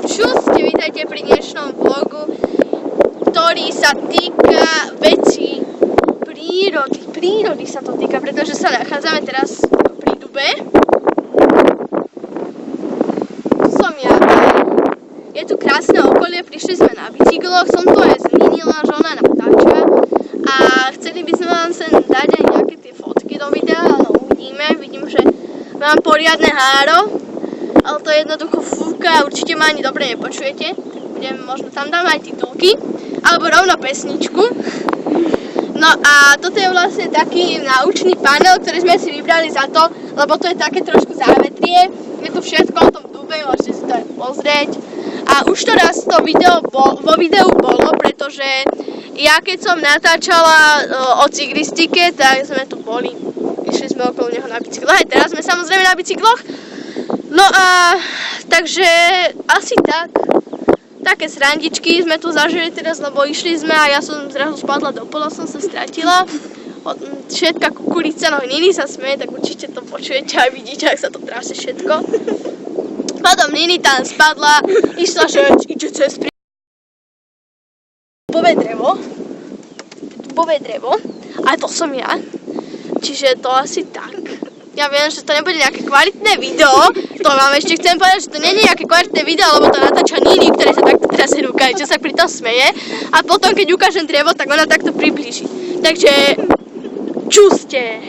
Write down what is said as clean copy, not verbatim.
Čuste, vítajte pri dnešnom vlogu, ktorý sa týka vecí prírody sa to týka, pretože sa nachádzame teraz pri Dube. Tu som ja. Je tu krásne okolie, prišli sme na bicykloch, som tu aj zmínila, že ona natáča a chceli by sme vám sem dať aj nejaké tie fotky do videa, ale uvidíme, vidím, že mám poriadne háro, ale to jednoducho fúka a určite ma ani dobre nepočujete. Možno tam dám aj titulky, alebo rovno pesničku. No a toto je vlastne taký naučný panel, ktorý sme si vybrali za to, lebo to je také trošku závetrie. Je tu všetko o tom Dube, môžete si to aj pozrieť. A už to raz to vo videu bolo, pretože ja keď som natáčala o cyklistike, tak sme tu boli. Išli sme okolo neho na bicykloch, aj teraz sme samozrejme na bicykloch. No a takže asi tak. Také srandičky sme tu zažili teraz, lebo išli sme a ja som zrazu spadla do pola, som sa stratila. Všetka kukulica, no Nini sa smeje, tak určite to počujete a vidíte, ak sa to trasie všetko. Potom Nini tam spadla, išla, že ide cez dubové drevo, a to som ja, čiže to asi tak. Ja viem, že to nebude nejaké kvalitné video, to vám ešte chcem povedať, že to nie je nejaké kvalitné video, lebo to natáča Nini, ktoré sa takto trasie rukami, čo sa pri tom smeje. A potom, keď ukážem drevo, tak ona takto priblíži. Takže čuste!